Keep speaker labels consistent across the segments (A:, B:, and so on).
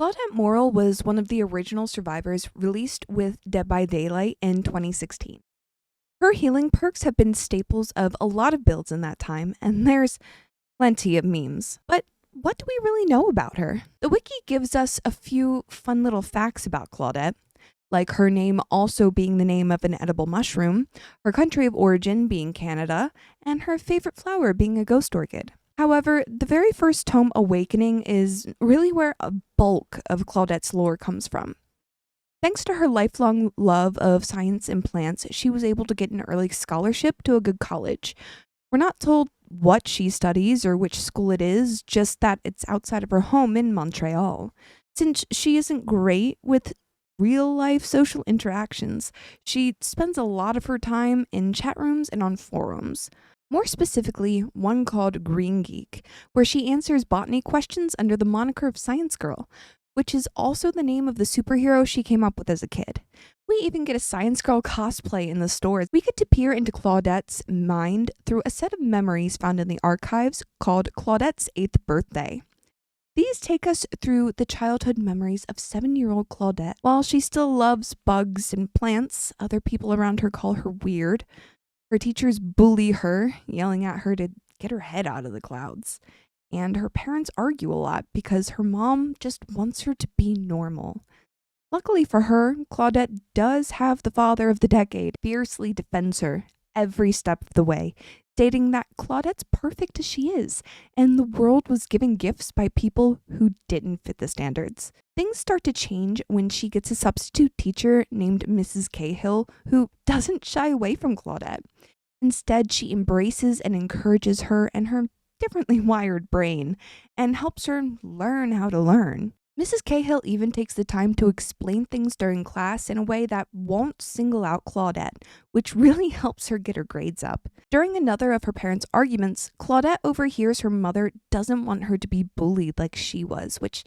A: Claudette Morrill was one of the original survivors released with Dead by Daylight in 2016. Her healing perks have been staples of a lot of builds in that time, and there's plenty of memes. But what do we really know about her? The wiki gives us a few fun little facts about Claudette, like her name also being the name of an edible mushroom, her country of origin being Canada, and her favorite flower being a ghost orchid. However, the very first tome, Awakening, is really where a bulk of Claudette's lore comes from. Thanks to her lifelong love of science and plants, she was able to get an early scholarship to a good college. We're not told what she studies or which school it is, just that it's outside of her home in Montreal. Since she isn't great with real life social interactions, she spends a lot of her time in chat rooms and on forums. More specifically, one called Green Geek, where she answers botany questions under the moniker of Science Girl, which is also the name of the superhero she came up with as a kid. We even get a Science Girl cosplay in the stores. We get to peer into Claudette's mind through a set of memories found in the archives called Claudette's 8th Birthday. These take us through the childhood memories of 7-year-old Claudette. While she still loves bugs and plants, other people around her call her weird. Her teachers bully her, yelling at her to get her head out of the clouds. And her parents argue a lot because her mom just wants her to be normal. Luckily for her, Claudette does have the father of the decade, fiercely defends her every step of the way, stating that Claudette's perfect as she is, and the world was given gifts by people who didn't fit the standards. Things start to change when she gets a substitute teacher named Mrs. Cahill, who doesn't shy away from Claudette. Instead, she embraces and encourages her and her differently wired brain and helps her learn how to learn. Mrs. Cahill even takes the time to explain things during class in a way that won't single out Claudette, which really helps her get her grades up. During another of her parents' arguments, Claudette overhears her mother doesn't want her to be bullied like she was, which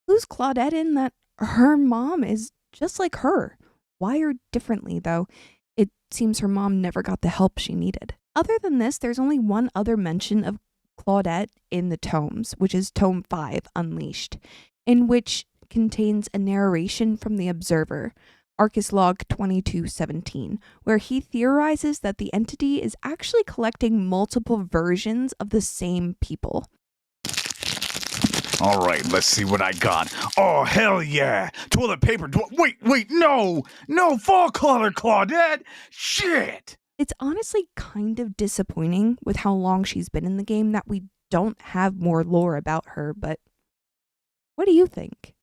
A: clues Claudette in that her mom is just like her, wired differently though. It seems her mom never got the help she needed. Other than this, there's only one other mention of Claudette in the tomes, which is Tome 5, Unleashed, in which contains a narration from the Observer, Arcus Log 2217, where he theorizes that the entity is actually collecting multiple versions of the same people.
B: All right, let's see what I got. Oh, hell yeah! Toilet paper. Wait, no! No, fall color, Claudette! Shit!
A: It's honestly kind of disappointing with how long she's been in the game that we don't have more lore about her, but what do you think?